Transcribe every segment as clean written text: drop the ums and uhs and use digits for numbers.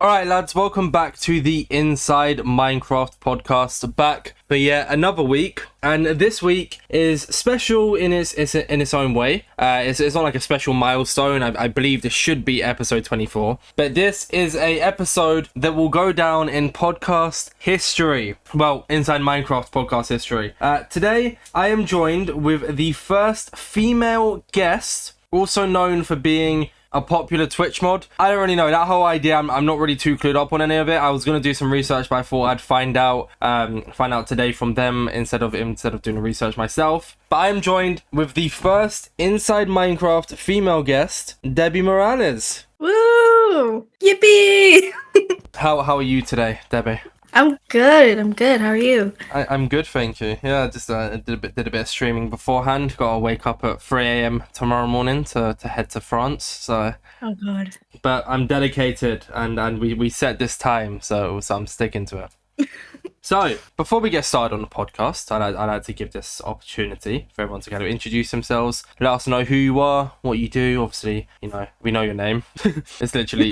Alright lads, welcome back to the Inside Minecraft podcast, back for yet another week, and this week is special in its own way. It's not like a special milestone. I believe this should be episode 24, but this is a episode that will go down in podcast history. Well, Inside Minecraft podcast history. Today I am joined with the first female guest, also known for being a popular Twitch mod. I don't really know that whole idea. I'm not really too clued up on any of it. I was gonna do some research, but I thought I'd find out today from them instead of doing the research myself. But I am joined with the first Inside Minecraft female guest, DebbieMorales. Woo! Yippee! How are you today, Debbie? I'm good. How are you? I'm good, thank you. Yeah, just did a bit of streaming beforehand. Got to wake up at 3 a.m. tomorrow morning to head to France. So. Oh God. But I'm dedicated, and we set this time, so I'm sticking to it. So, before we get started on the podcast, I'd like to give this opportunity for everyone to kind of introduce themselves, let us know who you are, what you do. Obviously, we know your name. It's literally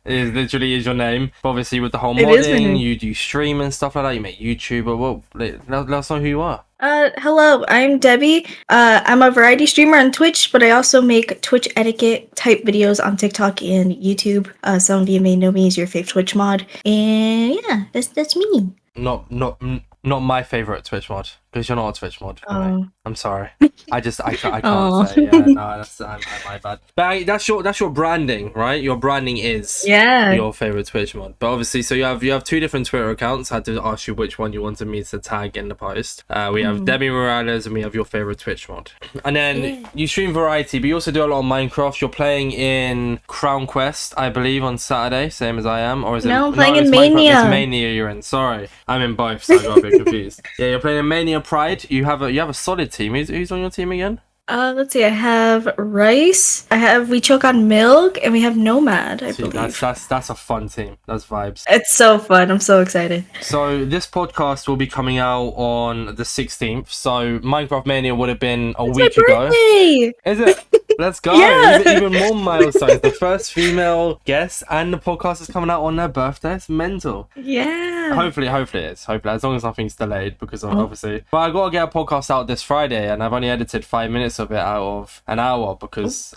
is your name. But obviously, with the whole modding, you do stream and stuff like that. You make YouTube, or let us know who you are. Hello, I'm Debbie. I'm a variety streamer on Twitch, but I also make Twitch etiquette type videos on TikTok and YouTube. Some of you may know me as your fave Twitch mod, and yeah, that's me. Not my favorite Twitch mod, because you're not a Twitch mod for me. I'm sorry. I can't say. Yeah, no, that's my bad. But that's your branding, right? Your branding is your favorite Twitch mod. But obviously, so you have two different Twitter accounts. I had to ask you which one you wanted me to tag in the post. We have DebbieMorales, and we have your favorite Twitch mod. And then you stream variety, but you also do a lot of Minecraft. You're playing in Crown Quest, I believe, on Saturday, same as I am, or is it? No, I'm playing in Mania. It's Mania you're in. Sorry, I'm in both, so I got a bit confused. Yeah, you're playing in Mania Pride. You have a solid team. Who's on your team again? Let's see. I have Rice. We choke on Milk, and we have Nomad. I believe that's a fun team. That's vibes. It's so fun. I'm so excited. So this podcast will be coming out on the 16th. So Minecraft Mania would have been a week ago. Is it? Let's go. Yeah. Even more milestones. The first female guest, and the podcast is coming out on their birthday. It's mental. Yeah. Hopefully it is. Hopefully, as long as nothing's delayed, because obviously. But I gotta get a podcast out this Friday, and I've only edited 5 minutes of it out of an hour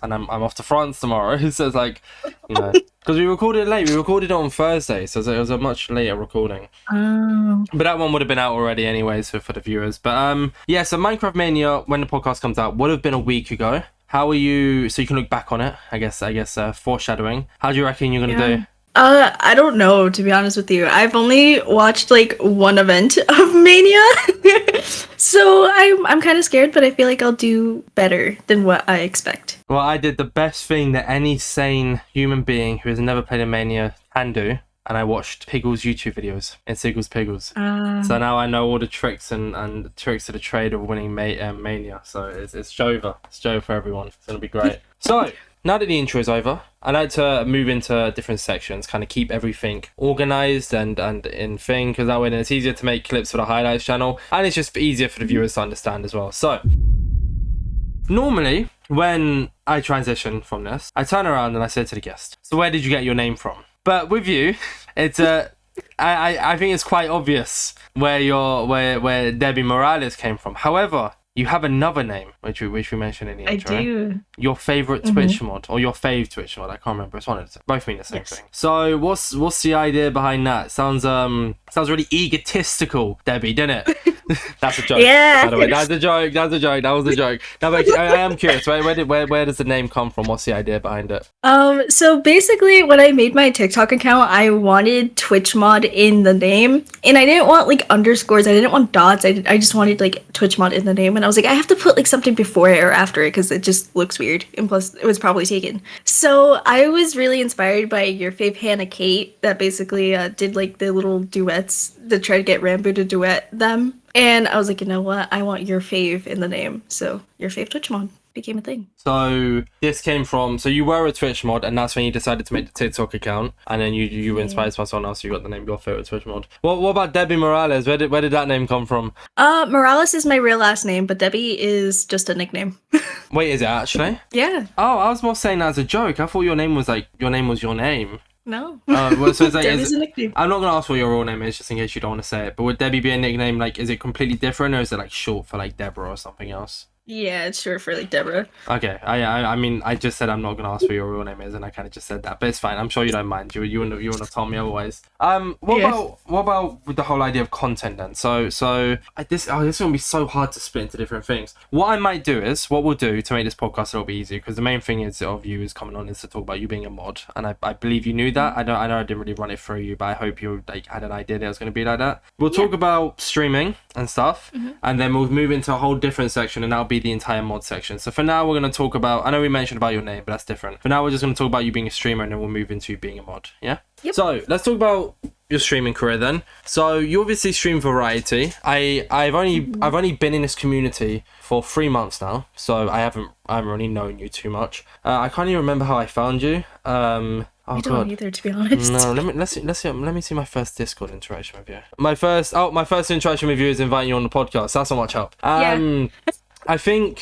and I'm off to France tomorrow. So it's like, because we recorded it late. We recorded it on Thursday, so it was a much later recording. But that one would have been out already anyways for the viewers. But so Minecraft Mania, when the podcast comes out, would have been a week ago. How are you? So you can look back on it. I guess foreshadowing. How do you reckon you're gonna do? I don't know, to be honest with you. I've only watched like one event of Mania, so I'm kind of scared, but I feel like I'll do better than what I expect. Well, I did the best thing that any sane human being who has never played a Mania can do, and I watched Piggle's YouTube videos. It's Piggles. So now I know all the tricks and tricks of the trade of winning Mania. So it's Jova. It's Jova for everyone. It's gonna be great. So. Now that the intro is over, I like to move into different sections, kind of keep everything organized and in thing, because that way then it's easier to make clips for the highlights channel, and it's just easier for the viewers to understand as well. So, normally, when I transition from this, I turn around and I say to the guest, so where did you get your name from? But with you, it's I think it's quite obvious where DebbieMorales came from. However, you have another name, which we mentioned in the intro. I do. Your favorite Twitch mod, or your fave Twitch mod. I can't remember. It's one of the two. Both mean the same thing. So what's the idea behind that? Sounds really egotistical, Debbie, didn't it? That's a joke. Yeah. By the way, that's a joke. That was a joke. Now, but I am curious. Where does the name come from? What's the idea behind it? So basically, when I made my TikTok account, I wanted Twitch mod in the name, and I didn't want like underscores. I didn't want dots. I just wanted like Twitch mod in the name, and I was like, I have to put like something before it or after it because it just looks weird, and plus it was probably taken. So I was really inspired by your fave Hannah Kate that basically did like the little duets to try to get Rambo to duet them. And I was like, you know what? I want your fave in the name. So your fave Twitch mod became a thing. So this came from, so you were a Twitch mod, and that's when you decided to make the TikTok account, and then you were inspired by someone else, so you got the name your favorite Twitch mod. What about DebbieMorales? Where did that name come from? Morales is my real last name, but Debbie is just a nickname. Wait, is it actually? Yeah. Oh, I was more saying that as a joke. I thought your name was your name. No. Well, so it's like, Debbie's a nickname. I'm not gonna ask what your real name is, just in case you don't want to say it. But would Debbie be a nickname? Like, is it completely different, or is it like short for like Deborah or something else? Yeah, it's short for like Deborah. Okay, I mean, I just said I'm not gonna ask what your real name is, and I kind of just said that, but it's fine. I'm sure you don't mind. You wouldn't have told me otherwise. What about with the whole idea of content then? This is gonna be so hard to split into different things. What we'll do to make this podcast a little bit easier, because the main thing is of you is coming on is to talk about you being a mod, and I believe you knew that. I know I didn't really run it through you, but I hope you like had an idea that it was gonna be like that. We'll talk about streaming and stuff, and then we'll move into a whole different section, and that'll be the entire mod section. So for now, we're going to talk about, I know we mentioned about your name, but that's different. For now, we're just going to talk about you being a streamer, and then we'll move into you being a mod. Yeah? Yep. So let's talk about your streaming career then. So you obviously stream variety. I've only been in this community for 3 months now, so I haven't really known you too much. I can't even remember how I found you. I don't either, to be honest. No, let me see my first Discord interaction with you. My first interaction with you is inviting you on the podcast. That's not much help. I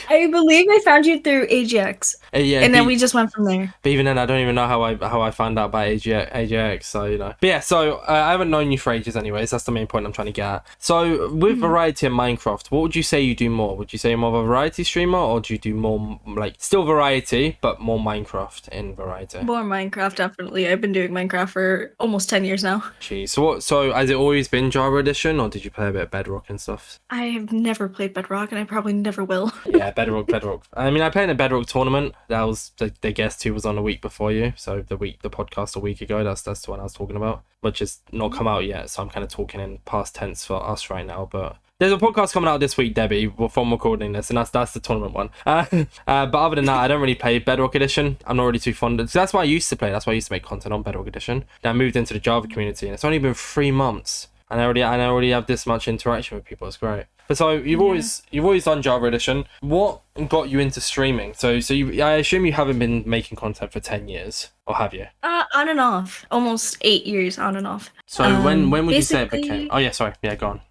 believe I found you through AGX. And then we just went from there. But even then, I don't even know how I found out about AGX. So you know. But yeah, so I haven't known you for ages, anyways. That's the main point I'm trying to get at. So with variety and Minecraft, what would you say you do more? Would you say you're more of a variety streamer, or do you do more like still variety but more Minecraft in variety? More Minecraft, definitely. I've been doing Minecraft for almost 10 years now. Jeez. So has it always been Java Edition, or did you play a bit of Bedrock and stuff? I have never played Bedrock, and I probably never will. Yeah, Bedrock. I mean, I played in a Bedrock tournament. That was the guest who was on a week before you. So the podcast a week ago. That's the one I was talking about, which has not come out yet. So I'm kind of talking in past tense for us right now. But there's a podcast coming out this week, Debbie, from recording this, and that's the tournament one. But other than that, I don't really play Bedrock Edition. I'm not really too fond of it. So that's why I used to play. That's why I used to make content on Bedrock Edition. Then I moved into the Java community, and it's only been 3 months, and I already have this much interaction with people. It's great. But so you've always done Java Edition. What got you into streaming? So I assume you haven't been making content for 10 years, or have you? On and off. Almost 8 years on and off. So when would you say it became? Oh yeah, sorry. Yeah, go on.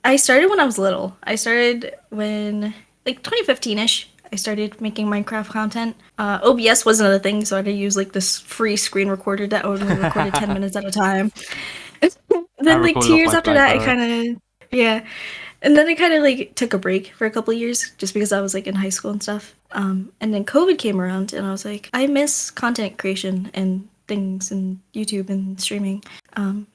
I started when I was little. I started when like 2015-ish. I started making Minecraft content. OBS wasn't a thing, so I had to use like this free screen recorder that only recorded 10 minutes at a time. Then like 2 years after that, and then I kind of like took a break for a couple of years just because I was like in high school and stuff. And then COVID came around, and I was like, I miss content creation and things and YouTube and streaming.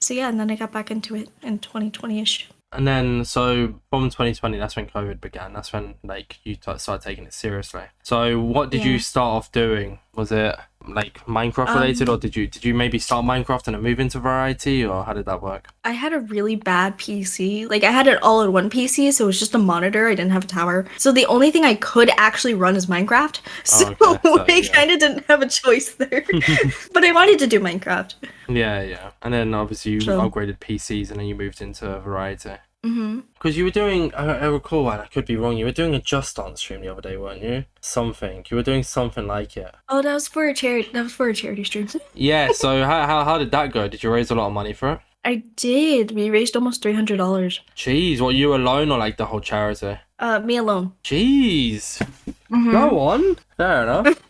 So yeah, and then I got back into it in 2020-ish. And then, so from 2020, that's when COVID began. That's when like you started taking it seriously. So what did you start off doing? Was it like Minecraft related, or did you maybe start Minecraft and then move into variety, or how did that work? I had a really bad PC. Like I had an all-in-one PC, so it was just a monitor. I didn't have a tower. So the only thing I could actually run is Minecraft. So I kind of didn't have a choice there. But I wanted to do Minecraft. Yeah. And then obviously you upgraded PCs, and then you moved into variety. Because you were doing, I recall, and I could be wrong, you were doing a Just Dance stream the other day, weren't you? You were doing something like it. Oh, that was for a charity stream. Yeah, so how did that go? Did you raise a lot of money for it? I did. We raised almost $300. Jeez, what, you alone or like the whole charity? Me alone. Jeez. Go on. Fair enough.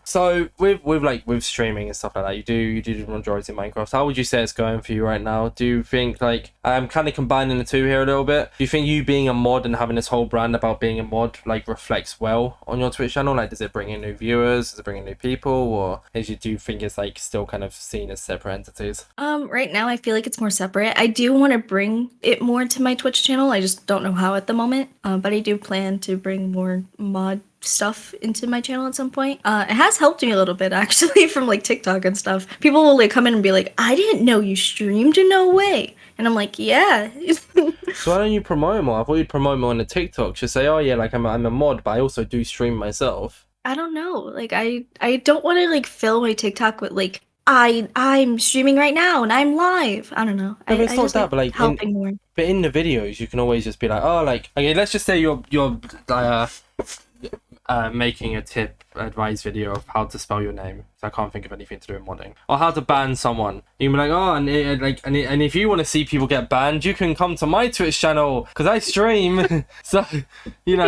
So with streaming and stuff like that, you do the majority of Minecraft. How would you say it's going for you right now? Do you think like I'm kind of combining the two here a little bit? Do you think you being a mod and having this whole brand about being a mod like reflects well on your Twitch channel? Like, does it bring in new viewers? Does it bring in new people? Or do you think it's like still kind of seen as separate entities? Right now I feel like it's more separate. I do want to bring it more to my Twitch channel. I just don't know how at the moment. But I do plan to bring more mod stuff into my channel at some point. It has helped me a little bit actually from like TikTok and stuff. People will like come in and be like, I didn't know you streamed, no way. And I'm like, yeah. So why don't you promote more? I thought you'd promote more on the TikTok. Just say, oh yeah, like I'm a mod, but I also do stream myself. I don't know. Like I don't want to like fill my TikTok with like I'm streaming right now and I'm live. I don't know. No, but it's not that, but like helping more. But in the videos, you can always just be like, oh, like okay, let's just say you're making a tip advice video of how to spell your name. So I can't think of anything to do with modding, or how to ban someone. You can be like, oh, and if you want to see people get banned, you can come to my Twitch channel because I stream. So you know,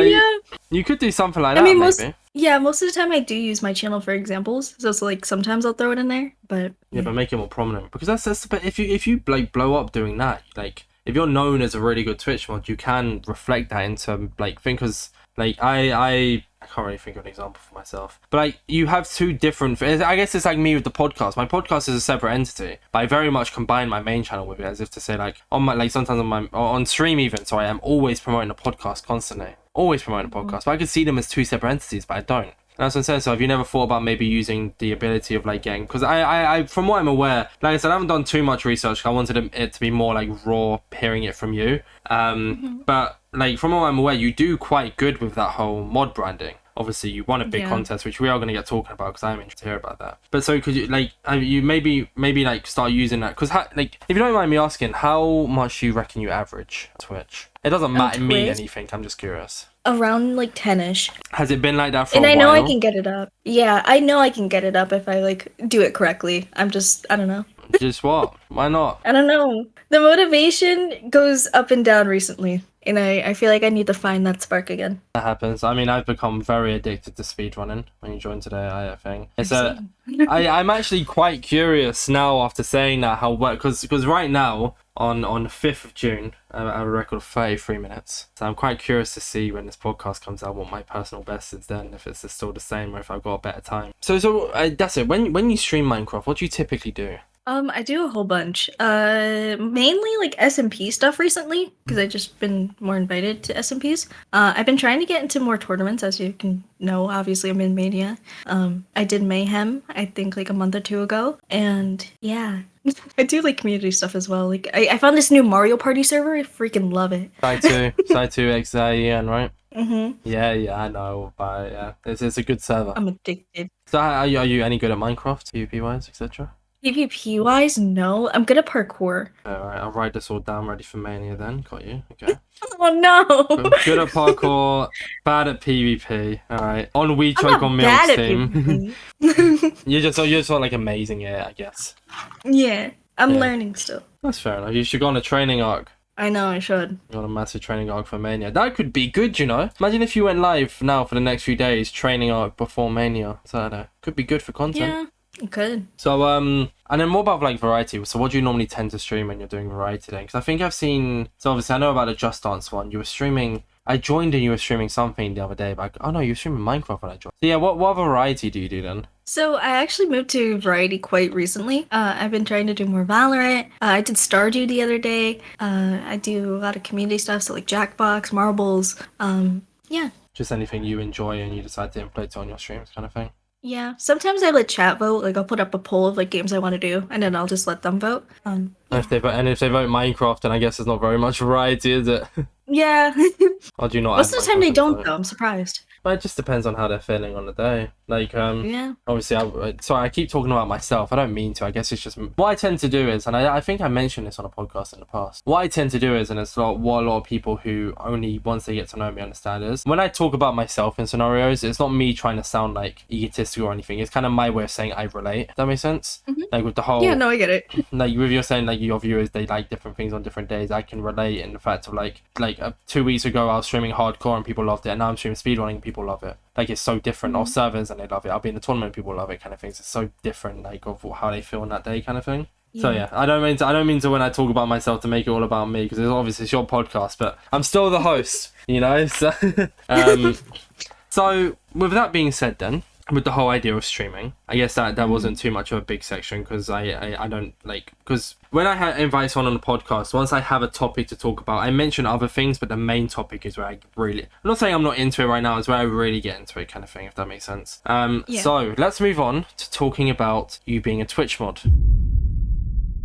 you could do something like that. Maybe. Yeah, most of the time I do use my channel for examples, so it's like sometimes I'll throw it in there, but Yeah, but make it more prominent, because that's but if you like blow up doing that, like if you're known as a really good Twitch mod, you can reflect that into like thing, because like I can't really think of an example for myself, but like you have two different. I guess it's like me with the podcast. My podcast is a separate entity, but I very much combine my main channel with it, as if to say like on my like sometimes on my on stream even. So I am always promoting a podcast constantly, always promoting a podcast. But I could see them as two separate entities, but I don't. That's what I'm saying. So have you never thought about maybe using the ability of like getting, because I from what I'm aware, like I said, I haven't done too much research. I wanted it to be more like raw, hearing it from you. But like from what I'm aware, you do quite good with that whole mod branding. Obviously, you won a big contest, which we are going to get talking about, because I'm interested to hear about that. But so could you like you maybe like start using that, because like if you don't mind me asking, how much do you reckon you average on Twitch? It doesn't matter mean anything. I'm just curious. Around like 10ish. Has it been like that for and a while? And I know I can get it up. Yeah, I know I can get it up if I like do it correctly. I don't know. Just what? Why not? I don't know. The motivation goes up and down recently, and I feel like I need to find that spark again. That happens. I mean, I've become very addicted to speedrunning when you join today, I think. I'm actually quite curious now after saying that how well, because right now on the 5th of June, I have a record of 33 minutes. So I'm quite curious to see when this podcast comes out what my personal best is then, if it's still the same or if I've got a better time. So that's it. When you stream Minecraft, what do you typically do? I do a whole bunch. Mainly like SMP stuff recently, because I've just been more invited to SMPs. I've been trying to get into more tournaments, as you can know. Obviously, I'm in Mania. I did Mayhem, I think, like a month or two ago, and yeah, I do like community stuff as well. Like I found this new Mario Party server. I freaking love it. Side 2 XIEN, right? Mm-hmm. Yeah, I know, but yeah, it's a good server. I'm addicted. So are you any good at Minecraft, PvP wise, etc.? PvP wise, no. I'm good at parkour. Alright, I'll write this all down, ready for Mania then. Got you. Okay. Oh no! Good at parkour, bad at PvP. Alright. On WeChoke on Milk's team. You're just not like amazing at it, I guess. Yeah, I'm learning still. That's fair enough. You should go on a training arc. I know, I should. You're on a massive training arc for Mania. That could be good, you know? Imagine if you went live now for the next few days, training arc before Mania. Saturday. Could be good for content. Yeah. Good. So and then what about like variety? So what do you normally tend to stream when you're doing variety then? Because I think I've seen, so obviously I know about the Just Dance one. You were streaming, I joined and you were streaming something the other day, but oh no, you were streaming Minecraft when I joined. So yeah, what variety do you do then? So I actually moved to variety quite recently. I've been trying to do more Valorant. I did Stardew the other day. I do a lot of community stuff, so like Jackbox, Marbles. Yeah. Just anything you enjoy and you decide to implement on your streams, kind of thing. Yeah, sometimes I let chat vote. Like I'll put up a poll of like games I want to do, and then I'll just let them vote. If they vote Minecraft, then I guess there's not very much variety, is it? Yeah. Or do you not? Most of the time they don't, though. I'm surprised. But it just depends on how they're feeling on the day. Like, Yeah. obviously, sorry, I keep talking about myself. I don't mean to. I guess it's just what I tend to do is, and I think I mentioned this on a podcast in the past. What I tend to do is, and it's what a lot of people who only once they get to know me understand is, when I talk about myself in scenarios, it's not me trying to sound like egotistical or anything. It's kind of my way of saying I relate. Does that make sense? Mm-hmm. Like with the whole. Yeah, no, I get it. Like with you saying like your viewers, they like different things on different days. I can relate in the fact of like 2 weeks ago I was streaming hardcore and people loved it, and now I'm streaming speedrunning and people love it. Like it's so different. Or servers and they love it. I'll be in the tournament, people love it, kind of things. It's so different, like of how they feel on that day, kind of thing. Yeah. So yeah, I don't mean to when I talk about myself to make it all about me, because obviously it's your podcast, but I'm still the host, you know. So, so with that being said, then with the whole idea of streaming, I guess that wasn't too much of a big section, because I don't like, because when I invite someone on the podcast, once I have a topic to talk about, I mention other things, but the main topic is where I really, I'm not saying I'm not into it right now, it's where I really get into it, kind of thing, if that makes sense. So let's move on to talking about you being a Twitch mod.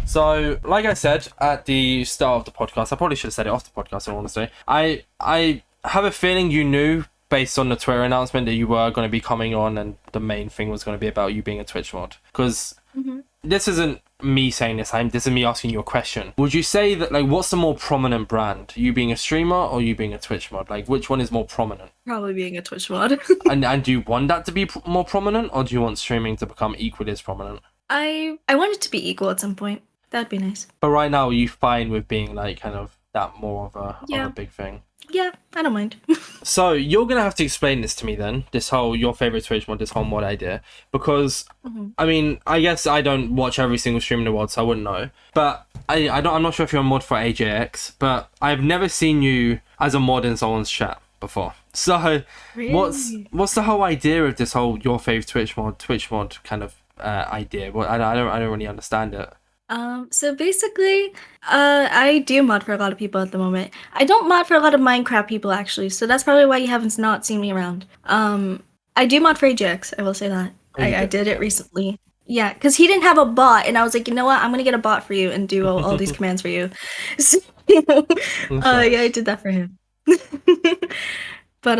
So, like I said at the start of the podcast, I probably should have said it off the podcast, in all honesty. I have a feeling you knew, based on the Twitter announcement, that you were going to be coming on and the main thing was going to be about you being a Twitch mod. Because this isn't me saying this is me asking you a question. Would you say that, like, what's the more prominent brand? You being a streamer or you being a Twitch mod? Like, which one is more prominent? Probably being a Twitch mod. and do you want that to be more prominent, or do you want streaming to become equally as prominent? I want it to be equal at some point. That'd be nice. But right now, are you fine with being, like, kind of that more of a big thing? Yeah, I don't mind. So you're gonna have to explain this to me then. This whole your favorite Twitch mod, this whole mod idea, because Mhm. I mean, I guess I don't watch every single stream in the world, so I wouldn't know. But I don't. I'm not sure if you're a mod for AJX, but I've never seen you as a mod in someone's chat before. So Really? what's the whole idea of this whole your favorite Twitch mod kind of idea? Well, I don't really understand it. So basically, I do mod for a lot of people at the moment. I don't mod for a lot of Minecraft people actually, so that's probably why you haven't not seen me around. I do mod for Ajax, I will say that. Oh, you I do, did it okay. recently. Yeah, because he didn't have a bot, and I was like, you know what? I'm gonna get a bot for you and do all these commands for you. So, That's yeah, I nice. did that for him. But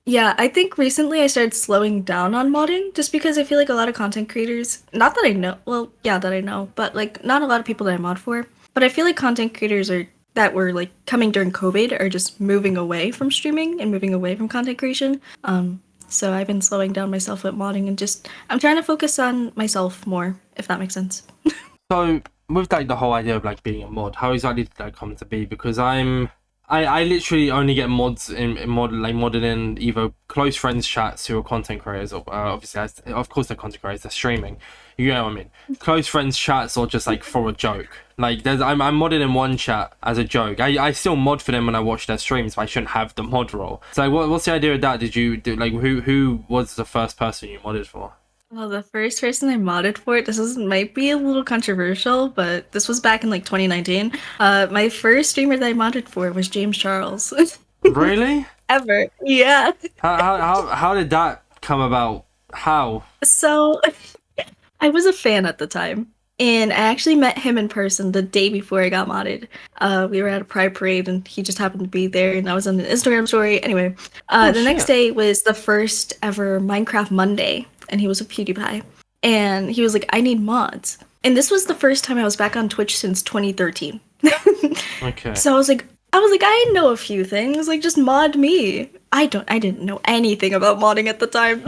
yeah, I think recently I started slowing down on modding just because I feel like a lot of content creators, not that I know, well, yeah, that I know, but like not a lot of people that I mod for, but I feel like content creators are that were like coming during COVID are just moving away from streaming and moving away from content creation. So I've been slowing down myself with modding and just I'm trying to focus on myself more, if that makes sense. So with like the whole idea of like being a mod, how exactly did that come to be? Because I literally only get mods in modded in either close friends chats who are content creators, or obviously of course they're content creators, they're streaming. You know what I mean? Close friends chats or just like for a joke. Like I'm modded in one chat as a joke. I still mod for them when I watch their streams, but I shouldn't have the mod role. So what's the idea of that? Did you do like who was the first person you modded for? Well, the first person I modded for it, might be a little controversial, but this was back in like 2019. My first streamer that I modded for was James Charles. Really? Ever. Yeah. How did that come about? How? So I was a fan at the time, and I actually met him in person the day before I got modded. We were at a Pride parade, and he just happened to be there, and I was on an Instagram story. Anyway, Oh the next shit. day was the first ever Minecraft Monday, and he was a PewDiePie, and he was like, "I need mods," and this was the first time I was back on Twitch since 2013. Okay. So I know a few things, like just mod me. I didn't know anything about modding at the time,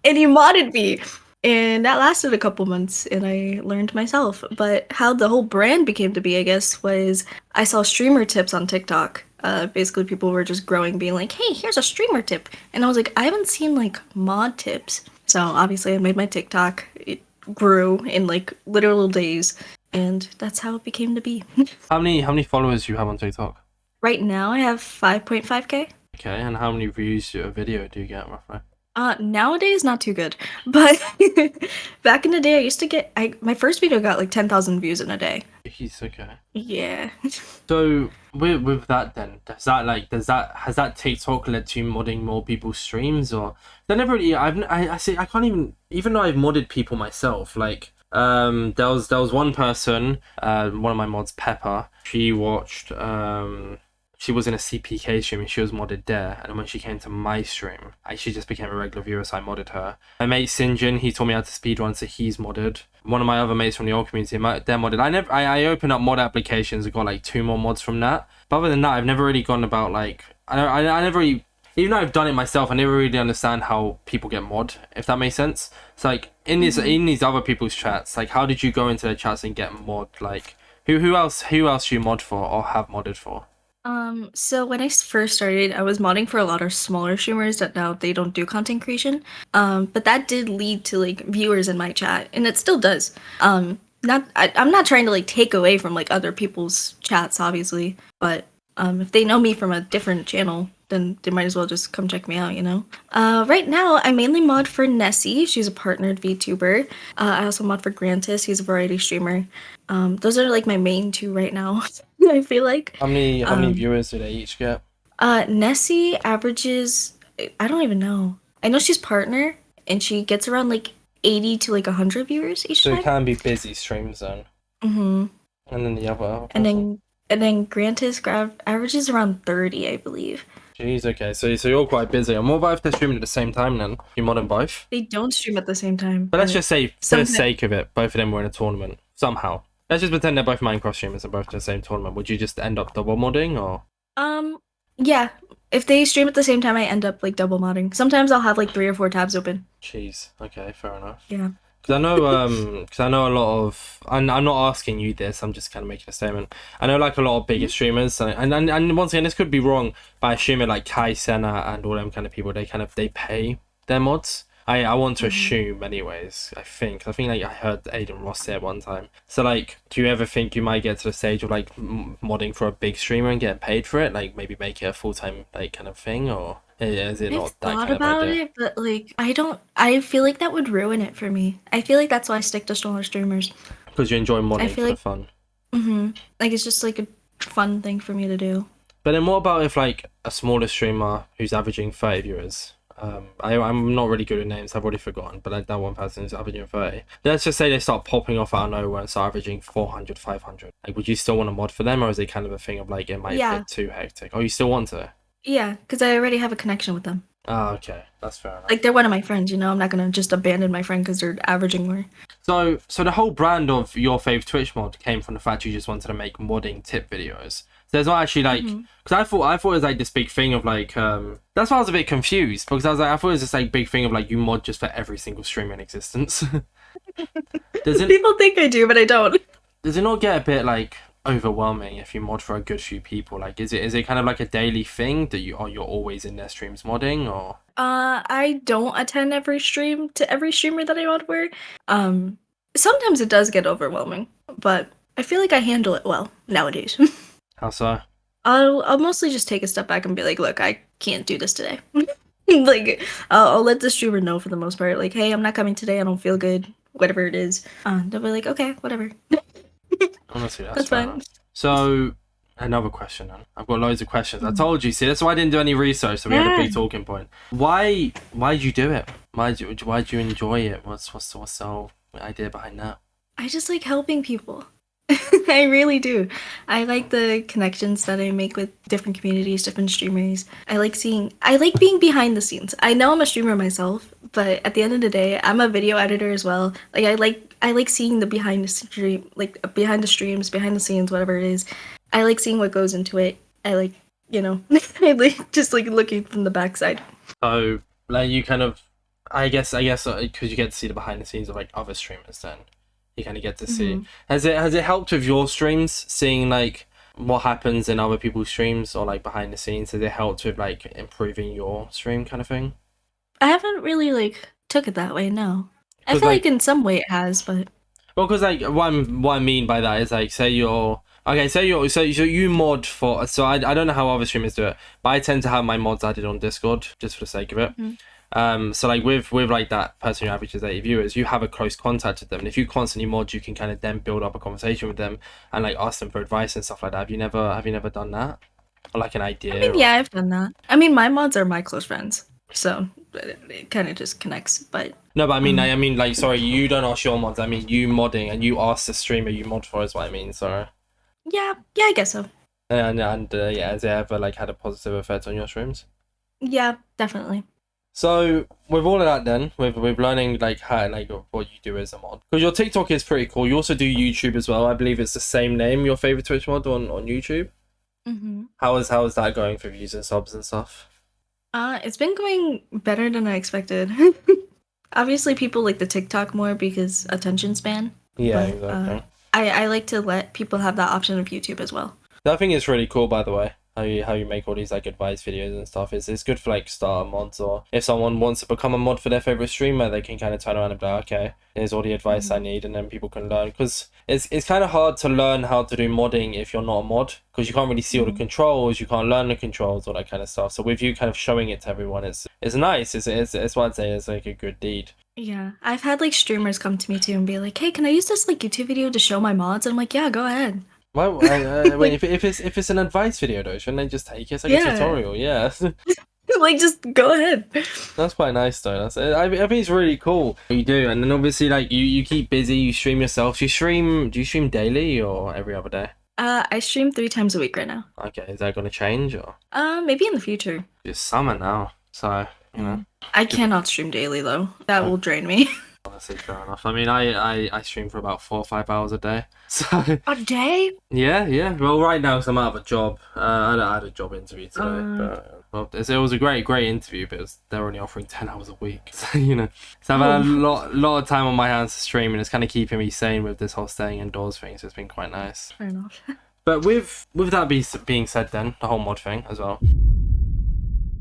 and he modded me. And that lasted a couple months and I learned myself. But how the whole brand became to be, I guess, was I saw streamer tips on TikTok. Basically people were just growing, being like, hey, here's a streamer tip. And I was like, I haven't seen like mod tips. So obviously I made my TikTok. It grew in like literal days. And that's how it became to be. How many followers do you have on TikTok? Right now I have 5.5K. Okay, and how many views to a video do you get roughly? Nowadays not too good, but back in the day I used to get my first video got like 10,000 views in a day. He's okay. Yeah. So with that then, does that has that TikTok led to modding more people's streams or they never really I see I can't even though I've modded people myself like there was one person one of my mods Pepper she was in a CPK stream and she was modded there. And then when she came to my stream, she just became a regular viewer, so I modded her. My mate Sinjin, he taught me how to speedrun, so he's modded. One of my other mates from the old community, they're modded. I opened up mod applications and got like 2 more mods from that. But other than that, I've never really gone about like I never really, even though I've done it myself, I never really understand how people get mod, if that makes sense. It's like in these other people's chats, like how did you go into their chats and get mod? Like who else do you mod for or have modded for? So when I first started, I was modding for a lot of smaller streamers that now they don't do content creation. But that did lead to like viewers in my chat, and it still does. I'm not trying to like take away from like other people's chats, obviously, but if they know me from a different channel, then they might as well just come check me out, you know? Right now, I mainly mod for Nessie. She's a partnered VTuber. I also mod for Grantis. He's a variety streamer. Those are like my main two right now. I feel like. How many viewers do they each get? Nessie averages, I don't even know. I know she's partner, and she gets around like 80 to like 100 viewers each So it time. can be busy streams then. Mm-hmm. And then the other And person. then Grantis averages around 30, I believe. Jeez, okay. So you're quite busy. And what about if they're streaming at the same time then? You mod them both? They don't stream at the same time, But let's just say, for the sometimes sake of it, both of them were in a tournament. Somehow. Let's just pretend they're both Minecraft streamers and both in the same tournament. Would you just end up double modding or? yeah. If they stream at the same time, I end up like double modding. Sometimes I'll have like 3 or 4 tabs open. Jeez. Okay, fair enough. Yeah. Because I know a lot of, and I'm not asking you this, I'm just kind of making a statement. I know like a lot of bigger streamers, and once again, this could be wrong, but I assume it like Kai Senna and all them kind of people, they pay their mods. I want to assume anyways, I think like I heard Aiden Ross say it one time. So like, do you ever think you might get to the stage of like modding for a big streamer and getting paid for it? Like maybe make it a full-time like kind of thing, or is it I've not that thought kind of about idea? it, but like I feel like that would ruin it for me. I feel like that's why I stick to smaller streamers. Because you enjoy I modding feel for the like fun. like it's just like a fun thing for me to do. But then what about if like a smaller streamer who's averaging 30 viewers? I'm not really good at names, I've already forgotten, but like that one person who's averaging 30. Let's just say they start popping off out of nowhere and start averaging 400, 500. Like, would you still want to mod for them, or is it kind of a thing of like, it might Yeah. get too hectic? Oh, you still want to? Yeah, because I already have a connection with them. Oh, okay. That's fair enough. Like they're one of my friends, you know. I'm not gonna just abandon my friend because they're averaging more. So the whole brand of your fave Twitch mod came from the fact you just wanted to make modding tip videos. So there's not actually like, because I thought it was like this big thing of like, that's why I was a bit confused, because I thought it was this like big thing of like you mod just for every single streamer in existence. People think I do, but I don't. Does it not get a bit like overwhelming if you mod for a good few people? Like, is it kind of like a daily thing that you're always in their streams modding, or? I don't attend every stream to every streamer that I mod for. Sometimes it does get overwhelming, but I feel like I handle it well nowadays. How so? I'll mostly just take a step back and be like, look, I can't do this today. Like, I'll let the streamer know for the most part, like, hey, I'm not coming today. I don't feel good. Whatever it is. They'll be like, okay, whatever. Honestly, That's fair fine. enough. So, another question then. I've got loads of questions. I told you, see, that's why I didn't do any research, so we had a big talking point. Why'd you do it? Why'd you enjoy it? What's the whole idea behind that? I just like helping people. I really do. I like the connections that I make with different communities, different streamers. I like being behind the scenes. I know I'm a streamer myself, but at the end of the day, I'm a video editor as well. Like I like seeing the behind the stream, like behind the streams, behind the scenes, whatever it is. I like seeing what goes into it. I like, I like just like looking from the backside. So, like, you kind of, I guess, because you get to see the behind the scenes of like other streamers, then you kind of get to see. Has it helped with your streams, seeing like what happens in other people's streams or like behind the scenes? Has it helped with like improving your stream kind of thing? I haven't really like took it that way, no. I 'Cause, feel like- like in some way it has, but Well, because like what I mean by that is like, say you mod for, so I don't know how other streamers do it, but I tend to have my mods added on Discord just for the sake of it. So like with like that person who averages 80 viewers, you have a close contact with them, and if you constantly mod, you can kind of then build up a conversation with them and like ask them for advice and stuff like that. Have you never done that, or like an idea? I mean, yeah, I've done that. I mean, my mods are my close friends, so it kind of just connects. But No, but I mean, like, sorry, you don't ask your mods. I mean, you modding and you ask the streamer you mod for is what I mean. Sorry. yeah, I guess so. And yeah, has it ever like had a positive effect on your streams? Yeah, definitely. So with all of that, then with learning like how like what you do as a mod, because your TikTok is pretty cool. You also do YouTube as well. I believe it's the same name. Your favorite Twitch mod on YouTube. How is that going for views and subs and stuff? It's been going better than I expected. Obviously, people like the TikTok more because attention span. Yeah, But, exactly. I like to let people have that option of YouTube as well. That thing is really cool, by the way. How you make all these like advice videos and stuff. It's good for like starter mods, or if someone wants to become a mod for their favorite streamer, they can kind of turn around and be like, okay, here's all the advice I need, and then people can learn. Because it's kind of hard to learn how to do modding if you're not a mod, because you can't really see all the controls, you can't learn the controls, all that kind of stuff. So with you kind of showing it to everyone, it's nice. It's what I'd say is like a good deed. Yeah, I've had like streamers come to me too and be like, "Hey, can I use this like YouTube video to show my mods?" And I'm like, "Yeah, go ahead." Well, wait, if it's an advice video though, shouldn't they just take it? It's like a Yeah. tutorial, yeah. Like, just go ahead. That's quite nice though. I think it's really cool what you do, and then obviously like you keep busy. You stream yourself. Do you stream daily or every other day? I stream 3 times a week right now. Okay, is that gonna change or Maybe in the future. it's summer now? So you know. I cannot stream daily though. That will drain me. Honestly, fair enough. I mean, I stream for about 4 or 5 hours a day. So A day? yeah. Well, right now, 'cause I'm out of a job. I had a job interview today, but well, it was a great interview. But they're only offering 10 hours a week. So so I've had a lot of time on my hands to stream, and it's kind of keeping me sane with this whole staying indoors thing. So it's been quite nice. Fair enough. But with that being said, then the whole mod thing as well.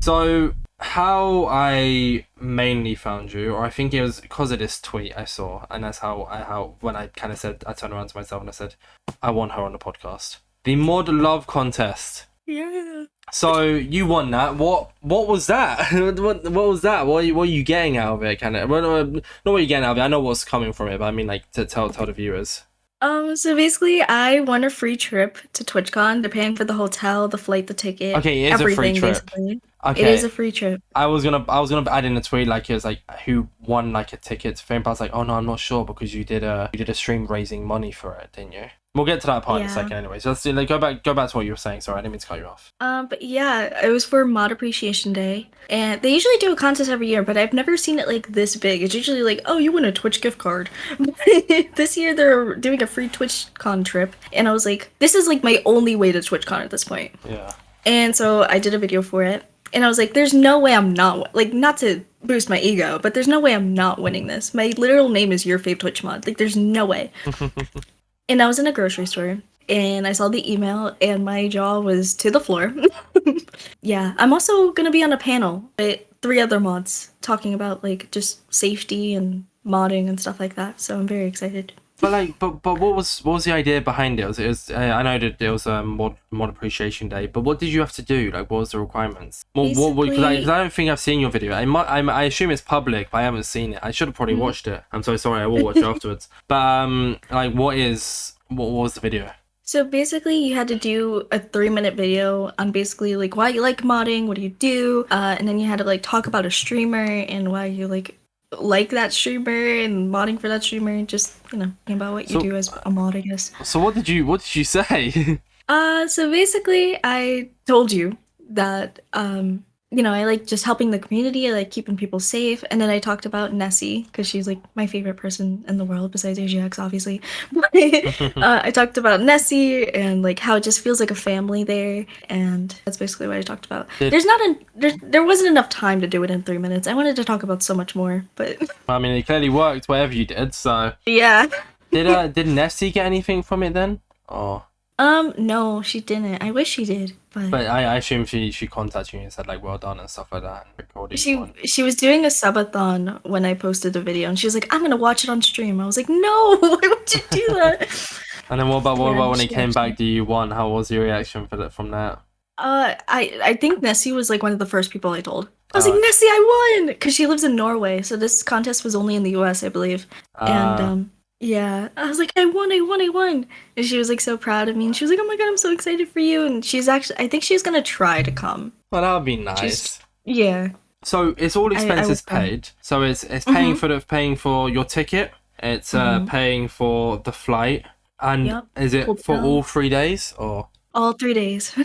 So how I mainly found you, or I think it was because of this tweet I saw, and that's how when I kind of said, I turned around to myself and I said, I want her on the podcast. The mod love contest. Yeah. So you won that. What was that? what was that? What are you getting out of it? Kind of. Well, not what you're getting out of it. I know what's coming from it, but I mean, like, to tell the viewers. So basically, I won a free trip to TwitchCon. They're paying for the hotel, the flight, the ticket. Okay, it is a free trip. Basically. Okay. It is a free trip. I was gonna add in a tweet like it was like who won like a ticket to film, but I was like, oh no, I'm not sure because you did a stream raising money for it, didn't you? We'll get to that part in a second anyway. So let's go back to what you were saying. Sorry, I didn't mean to cut you off. But yeah, it was for Mod Appreciation Day, and they usually do a contest every year, but I've never seen it like this big. It's usually like, oh, you win a Twitch gift card. This year they're doing a free TwitchCon trip, and I was like, this is like my only way to TwitchCon at this point. Yeah. And so I did a video for it, and I was like, there's no way I'm not, like, not to boost my ego, but there's no way I'm not winning this. My literal name is Your Fave Twitch Mod. Like, there's no way. And I was in a grocery store, and I saw the email, and my jaw was to the floor. Yeah, I'm also going to be on a panel with 3 other mods talking about, like, just safety and modding and stuff like that, so I'm very excited. But what was the idea behind it? I know that it was a mod appreciation day, but what did you have to do? Like, what was the requirements? Because I don't think I've seen your video. I assume it's public, but I haven't seen it. I should have probably watched it. I'm so sorry. I will watch it afterwards. But like, what was the video? So basically, you had to do a 3-minute video on basically like why you like modding, what do you do, and then you had to like talk about a streamer and why you like that streamer and modding for that streamer, just about what you do as a mod, I guess. So what did you say? So basically I told you that I like just helping the community, I like keeping people safe, and then I talked about Nessie because she's like my favorite person in the world besides AGX, obviously. I talked about Nessie and like how it just feels like a family there, and that's basically what I talked about. There wasn't enough time to do it in 3 minutes. I wanted to talk about so much more, but I mean, it clearly worked whatever you did. So yeah. Did Nessie get anything from it then? Or no, she didn't. I wish she did, but I assume she contacted you and said like well done and stuff like that. And recorded she was doing a subathon when I posted the video, and she was like, I'm gonna watch it on stream. I was like, no, why would you do that? And then what about when he came back? Do you won? How was your reaction from that? I think Nessie was like one of the first people I told. I was like, Nessie, I won, because she lives in Norway, so this contest was only in the US, I believe. And yeah, I was like, I won. And she was like so proud of me, and she was like, oh my god, I'm so excited for you. And I think she's gonna try to come. Well, that would be nice. Yeah. So it's all expenses paid. So it's paying for your ticket. It's paying for the flight. And is it for all 3 days or? All 3 days.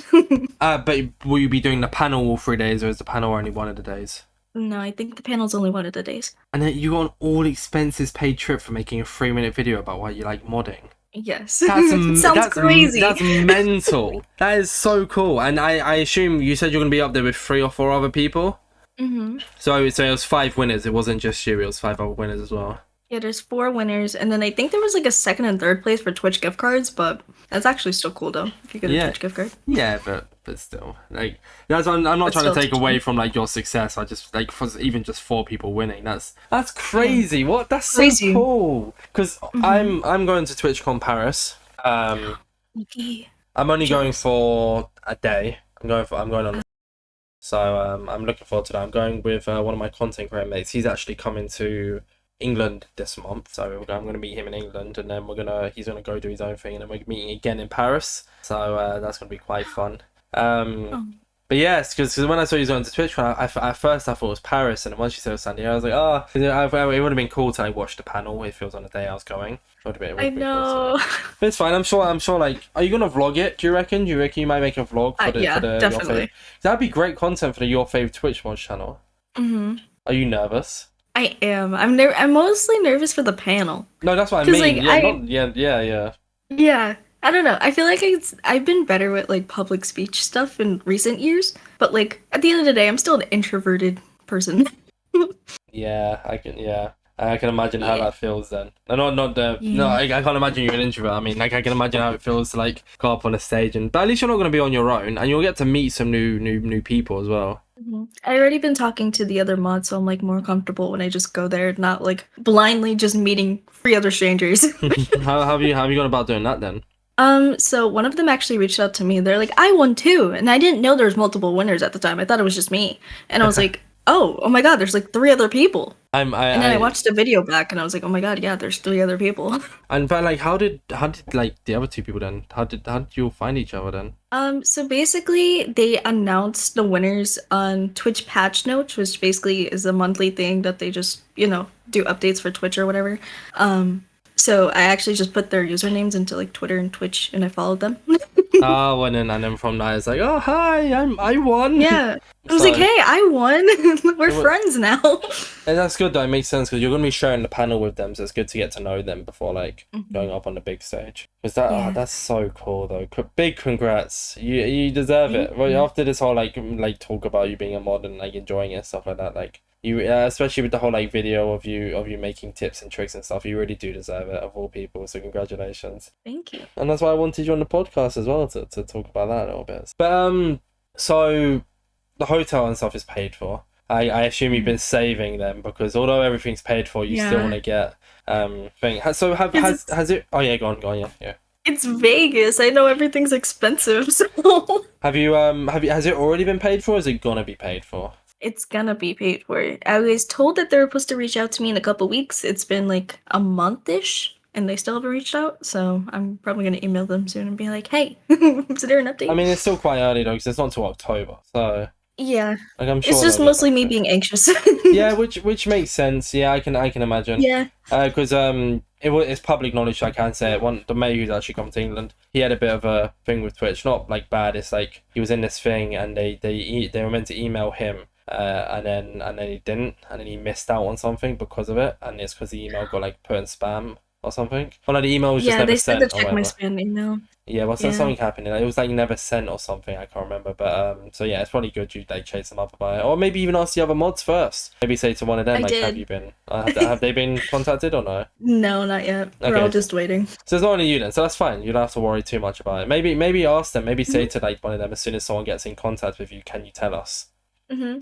But will you be doing the panel all 3 days, or is the panel only one of the days? No, I think the panel's only one of the days. And then you got an all expenses paid trip for making a 3-minute video about why you like modding. Yes. Sounds crazy. That's mental. That is so cool. And I assume you said you're going to be up there with 3 or 4 other people? Mm-hmm. So it was 5 winners. It wasn't just you. It was 5 other winners as well. Yeah, there's 4 winners, and then I think there was like a 2nd and 3rd place for Twitch gift cards, but that's actually still cool though, if you get a Twitch gift card. Yeah, but still, like, I'm not trying to take away from like your success. I just like for even just 4 people winning, that's crazy. Yeah. What? That's so crazy. Cool. Because I'm going to TwitchCon Paris. Okay. I'm only going for a day. I'm going on. So I'm looking forward to that. I'm going with one of my content creator mates. He's actually coming to England this month, so I'm going to meet him in England, and then he's going to go do his own thing, and then we're meeting again in Paris, so that's going to be quite fun. But yes, because when I saw you going to TwitchCon, at first I thought it was Paris, and then once you said it was San Diego, I was like, it would have been cool to like watch the panel if it was on the day I was going. I know. Cool, so. But it's fine. I'm sure. Like, are you gonna vlog it? Do you reckon you might make a vlog for the definitely. That'd be great content for the Your Fave Twitch Mod channel. Mm-hmm. Are you nervous? I am. I'm mostly nervous for the panel. No, that's what I 'Cause, mean. like, Yeah, not yeah, yeah, yeah. yeah, I don't know. I feel like I've been better with like public speech stuff in recent years, but like at the end of the day, I'm still an introverted person. Yeah, I can imagine how Yeah. that feels then. No, not the no. Yeah. I can't imagine you're an introvert. I mean, like I can imagine how it feels to like go up on a stage, but at least you're not going to be on your own, and you'll get to meet some new people as well. I already been talking to the other mods, so I'm like more comfortable when I just go there, not like blindly just meeting three other strangers. How have you gone about doing that then? So one of them actually reached out to me. They're like, I won too, and I didn't know there was multiple winners at the time. I thought it was just me, and I was like, oh my god, there's like three other people. I'm And then I I watched the video back, and I was like, oh my god, yeah, there's three other people. and but like how did like the other two people then? How did you all find each other then? So basically, they announced the winners on Twitch Patch Notes, which basically is a monthly thing that they just, do updates for Twitch or whatever. So I actually just put their usernames into like Twitter and Twitch, and I followed them. Oh, and then from there it's like, oh hi, I won. Yeah, I was So- like, hey, I won. We're wa- friends now. And that's good though. It makes sense because you're going to be sharing the panel with them, so it's good to get to know them before like going up on the big stage. Because Yeah. that's so cool though. Big congrats. You deserve it. Thank Right you. after this whole like talk about you being a mod and like enjoying it and stuff like that, like you especially with the whole like video of you making tips and tricks and stuff, you really do deserve it of all people. So congratulations. Thank you. And that's why I wanted you on the podcast as well to talk about that a little bit. But so the hotel and stuff is paid for. I assume you've been saving them because although everything's paid for, you still Yeah. want to get thing. So Because has it? Oh yeah, go on, yeah. it's Vegas. I know everything's expensive, so Has it already been paid for? Or is it gonna be paid for? it's gonna be paid for. I was told that they were supposed to reach out to me in a couple weeks. It's been like a month-ish, and they still haven't reached out. So I'm probably gonna email them soon and be like, "Hey, is there an update?" I mean, it's still quite early though because it's not till October. So Yeah, like I'm sure it's just they'll get mostly back me to it. being anxious. Yeah, which makes sense. Yeah, I can imagine. Yeah. Because it's public knowledge, so I can say it. The mate who's actually come to England, he had a bit of a thing with Twitch. Not like bad. It's like he was in this thing, and they were meant to email him, and then he didn't, and then he missed out on something because of it, and it's because the email got like put in spam or something. Well, no, the email was just Yeah, never they said sent to or check my whatever. spam email. Yeah, well, so Yeah. something happened. It was like never sent or something. I can't remember, but so yeah, it's probably good you like chase them up about it, or maybe even ask the other mods first. Maybe say to one of them I like, "Have did. you been? Have they been contacted or no?" No, not yet. We're Okay. all just waiting. So it's not only you then, so that's fine. You don't have to worry too much about it. Maybe ask them. Maybe say to like one of them as soon as someone gets in contact with you, can you tell us? Mm-hmm.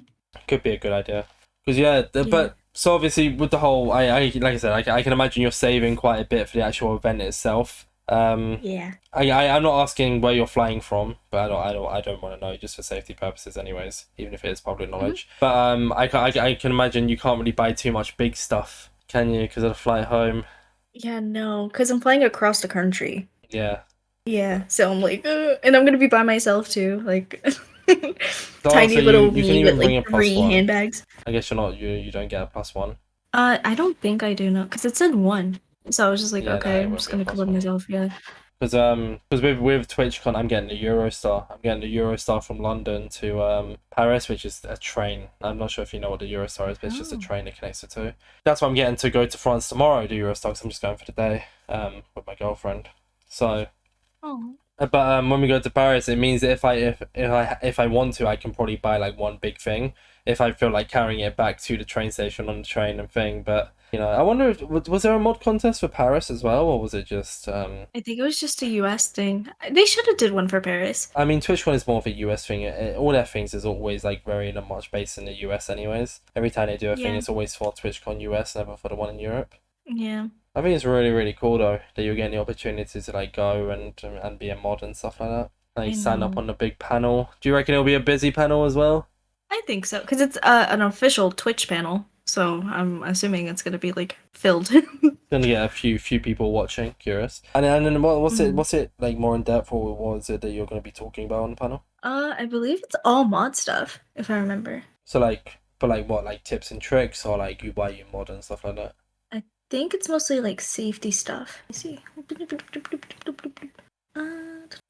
Could be a good idea. Because but so obviously with the whole, I like I said, I can imagine you're saving quite a bit for the actual event itself. Yeah. I'm not asking where you're flying from, but I don't want to know just for safety purposes, anyways. Even if it is public knowledge. But I can imagine you can't really buy too much big stuff, can you? Because of the flight home. Yeah, no, because I'm flying across the country. Yeah. Yeah, so I'm like, and I'm gonna be by myself too, like So tiny also little you can me with even bring a like plus 3 one. handbags. I guess you don't get a +1. I don't think I do know, because it said 1. So I was just like, Yeah, no, okay, it I'm won't just be a gonna plus cover one. myself, yeah. Because with TwitchCon, I'm getting the Eurostar. I'm getting the Eurostar from London to Paris, which is a train. I'm not sure if you know what the Eurostar is, but it's just a Oh. train it connects it to. That's why I'm getting to go to France tomorrow, the Eurostar, because I'm just going for the day with my girlfriend. So, Oh. but when we go to Paris, it means that if I want to, I can probably buy like one big thing if I feel like carrying it back to the train station on the train and thing. But I wonder if was there a mod contest for Paris as well, or was it just I think it was just a US thing. They should have did one for Paris. I mean, TwitchCon is more of a US thing. All their things is always like very much based in the US, anyways. Every time they do a thing, Yeah. it's always for TwitchCon US, never for the one in Europe. Yeah. I think it's really really cool though that you're getting the opportunity to like go and be a mod and stuff like that. Like I stand up know. on the big panel. Do you reckon it'll be a busy panel as well? I think so, because it's an official Twitch panel, so I'm assuming it's gonna be like filled. Gonna get a few people watching. Curious. And then what's it like more in depth, or what is it that you're gonna be talking about on the panel? I believe it's all mod stuff, if I remember. So like, but like what, like tips and tricks, or like why you mod and stuff like that? I think it's mostly like safety stuff. Let me see.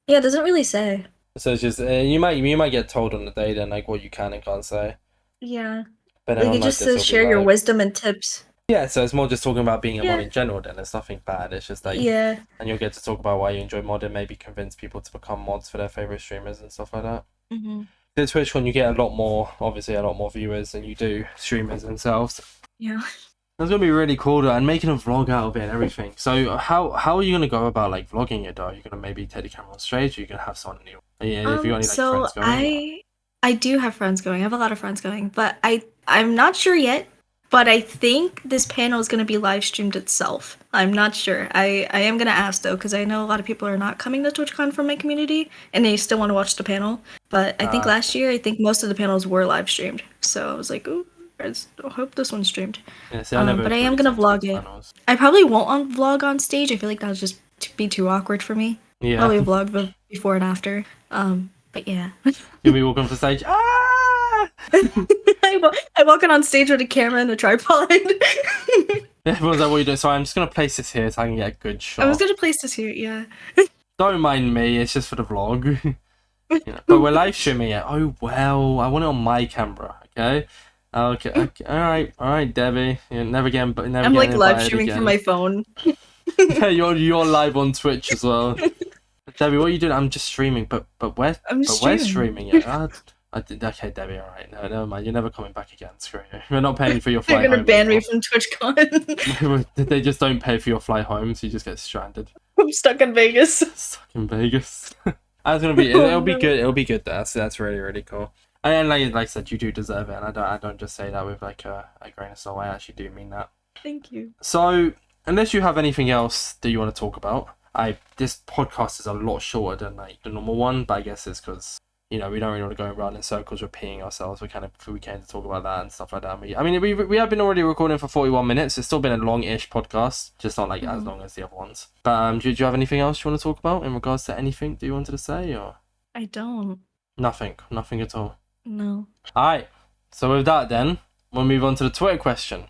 Yeah, it doesn't really say. So it's just you might get told on the day then like what you can and can't say. Yeah. But then Like, on it like just this, says it'll be share your like, wisdom and tips. yeah, so it's more just talking about being a mod Yeah. in general. Then there's nothing bad. It's just like, Yeah. and you'll get to talk about why you enjoy modding, maybe convince people to become mods for their favorite streamers and stuff like that. Mm-hmm. The TwitchCon, you get a lot more, obviously, a lot more viewers than you do streamers themselves. Yeah. That's gonna be really cool though, and making a vlog out of it and everything. So how are you gonna go about like vlogging it though? Are you gonna maybe take the camera on stage, or you gonna have someone new? Yeah, if you got any like So friends going. I do have friends going. I have a lot of friends going, but I'm not sure yet. But I think this panel is going to be live streamed itself. I'm not sure. I am going to ask though, because I know a lot of people are not coming to TwitchCon from my community, and they still want to watch the panel. But I think last year, I think most of the panels were live streamed. So I was like, ooh, I hope this one's streamed. Yeah, see, I never But I am really going to talked vlog to it. panels. I probably won't vlog on stage. I feel like that would just be too awkward for me. Yeah. Probably vlog the before and after. But yeah. You'll be walking off the stage. Ah! I'm walking on stage with a camera and a tripod. Everyone's like, what are you doing? So I'm just gonna place this here so I can get a good shot. I was gonna place this here, yeah. Don't mind me, it's just for the vlog. You know, but we're live streaming it. Oh well, I want it on my camera, okay? Okay. Alright, Debbie. You're never getting I'm like live streaming from my phone. Yeah, you're live on Twitch as well. Debbie, what are you doing? I'm just streaming, but we're streaming it. Okay, Debbie, alright. No, never mind. You're never coming back again. Screw you. We're not paying for your flight They're gonna home ban me anymore. from TwitchCon. They just don't pay for your flight home, so you just get stranded. I'm stuck in Vegas. Stuck in Vegas. That's gonna be. It'll be good. It'll be good. That's really really cool. And like I said, you do deserve it, and I don't just say that with like a grain of salt. I actually do mean that. Thank you. So unless you have anything else that you want to talk about, this podcast is a lot shorter than like the normal one, but I guess it's because we don't really want to go around in circles repeating ourselves. We came to talk about that and stuff like that. We have been already recording for 41 minutes. It's still been a long-ish podcast, just not like as long as the other ones. But do you have anything else you want to talk about in regards to anything that you wanted to say, or I don't. nothing at all? No. All right. So with that, then we'll move on to the Twitter question.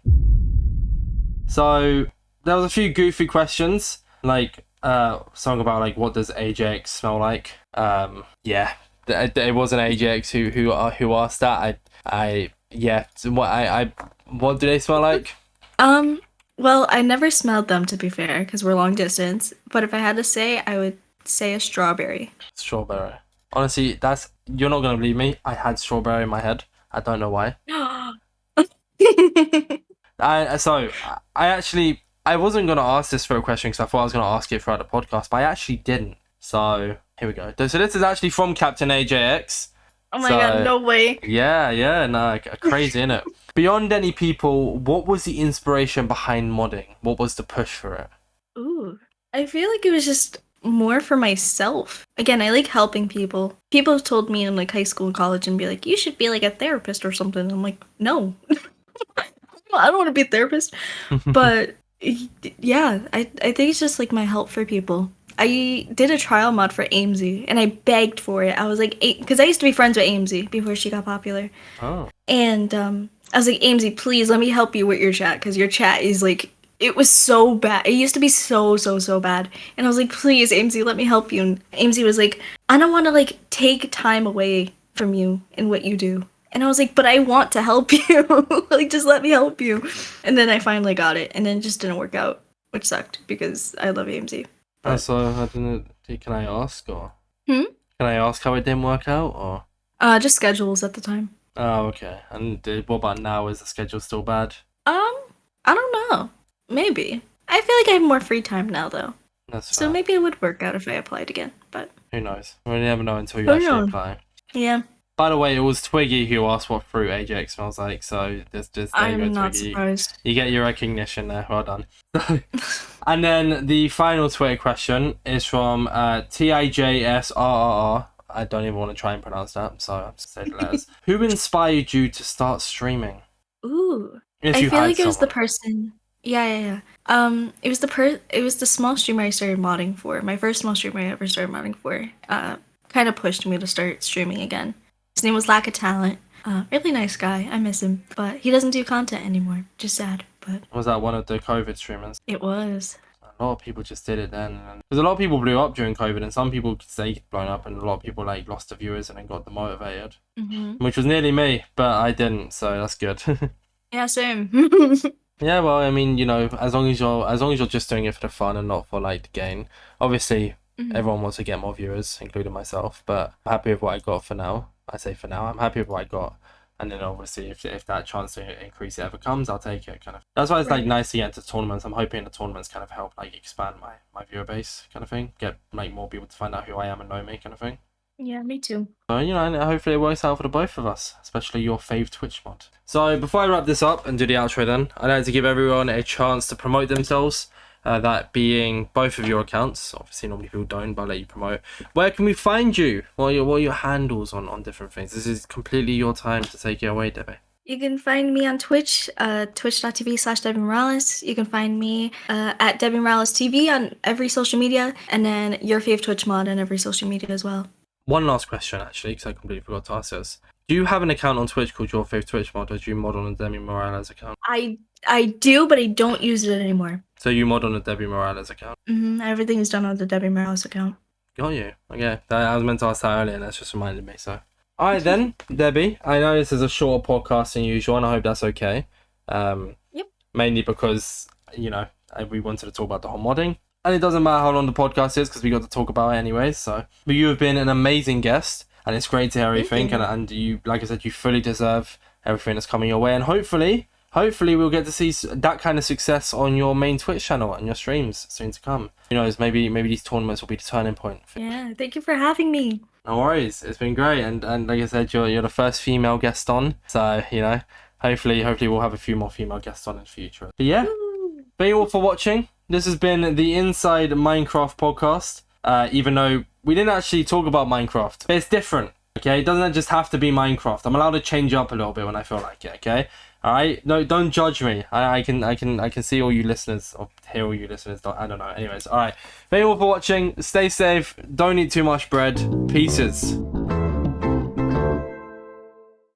So there was a few goofy questions, like something about like what does AJX smell like? Yeah. It was an AJX who asked that. What do they smell like? Well, I never smelled them, to be fair, because we're long distance. But if I had to say, I would say a strawberry. Strawberry. Honestly, you're not gonna believe me. I had strawberry in my head. I don't know why. I wasn't gonna ask this for a question because I thought I was gonna ask it throughout the podcast, but I actually didn't. So here we go. So this is actually from Captain AJX. Oh my god, no way. Yeah, no, crazy, innit? Beyond any people, what was the inspiration behind modding? What was the push for it? Ooh. I feel like it was just more for myself. Again, I like helping people. People have told me in like high school and college and be like, you should be like a therapist or something. I'm like, no. I don't want to be a therapist. But yeah, I think it's just like my help for people. I did a trial mod for AMZ and I begged for it. I was like, because I used to be friends with AMZ before she got popular. Oh. And I was like, AMZ, please let me help you with your chat because your chat is like, it was so bad. It used to be so bad. And I was like, please, AMZ, let me help you. And AMZ was like, I don't want to like take time away from you and what you do. And I was like, but I want to help you. Like, just let me help you. And then I finally got it. And then it just didn't work out, which sucked because I love AMZ. So I didn't. Can I ask or? Can I ask how it didn't work out or? Just schedules at the time. Oh, okay. And what about now? Is the schedule still bad? I don't know. Maybe. I feel like I have more free time now, though. That's so fair. maybe it would work out if I applied again. But who knows? We never know until you actually apply. Yeah. By the way, it was Twiggy who asked what fruit AJX smells like, so there's there I'm you go, not Twiggy. surprised. You get your recognition there. Well done. And then the final Twitter question is from TIJSRRR. I don't even want to try and pronounce that, so I'm just saying the letters. Who inspired you to start streaming? Ooh. If I you feel had like it was the someone. person. Yeah. It was the small streamer I started modding for. My first small streamer I ever started modding for. Kind of pushed me to start streaming again. His name was Lack of Talent. Really nice guy. I miss him, but he doesn't do content anymore. Just sad, but Was that one of the COVID streamers? it was. a lot of people just did it then. Because a lot of people blew up during COVID, and some people stayed blown up, and a lot of people like lost the viewers and then got demotivated, which was nearly me, but I didn't, so that's good. Yeah, same. Yeah, well, I mean, you know, as long as you're just doing it for the fun and not for like the gain. Obviously, everyone wants to get more viewers, including myself, but I'm happy with what I got for now. I say for now, I'm happy with what I got. And then obviously, if that chance to increase it ever comes, I'll take it. Kind of. That's why it's like nice to get into tournaments. I'm hoping the tournaments kind of help like expand my viewer base, kind of thing. Get like more people to find out who I am and know me, kind of thing. Yeah, me too. So, you know, and hopefully it works out for the both of us, especially your fave Twitch mod. So before I wrap this up and do the outro then, I'd like to give everyone a chance to promote themselves. That being both of your accounts. Obviously, normally people don't, but I'll let you promote. Where can we find you? What are your handles on different things? This is completely your time to take it away, Debbie. You can find me on Twitch, twitch.tv/DebbieMorales. You can find me at DebbieMorales TV on every social media, and then your fave Twitch mod on every social media as well. One last question, actually, because I completely forgot to ask this. Do you have an account on Twitch called Your Fave Twitch Mod, or do you mod on a DebbieMorales account? I do, but I don't use it anymore. So you mod on a DebbieMorales account? Everything is done on the DebbieMorales account. Got you. Okay, I was meant to ask that earlier, and that's just reminded me, so... Alright then, Debbie, I know this is a shorter podcast than usual, and I hope that's okay. Yep. Mainly because, you know, we wanted to talk about the whole modding. And it doesn't matter how long the podcast is, because we got to talk about it anyway, so... But you have been an amazing guest, and it's great to hear everything, and you, like I said, you fully deserve everything that's coming your way, and hopefully we'll get to see that kind of success on your main Twitch channel and your streams soon to come. Who knows, maybe these tournaments will be the turning point. Yeah, thank you for having me. No worries, it's been great, and like I said, you're the first female guest on, so, you know, hopefully we'll have a few more female guests on in the future. But yeah, thank you all for watching. This has been the Inside Minecraft podcast, even though we didn't actually talk about Minecraft, but it's different, okay? It doesn't just have to be Minecraft. I'm allowed to change up a little bit when I feel like it, okay? Alright? No, don't judge me. I can see all you listeners, or hear all you listeners, I don't know. Anyways, alright. Thank you all for watching. Stay safe. Don't eat too much bread. Pieces.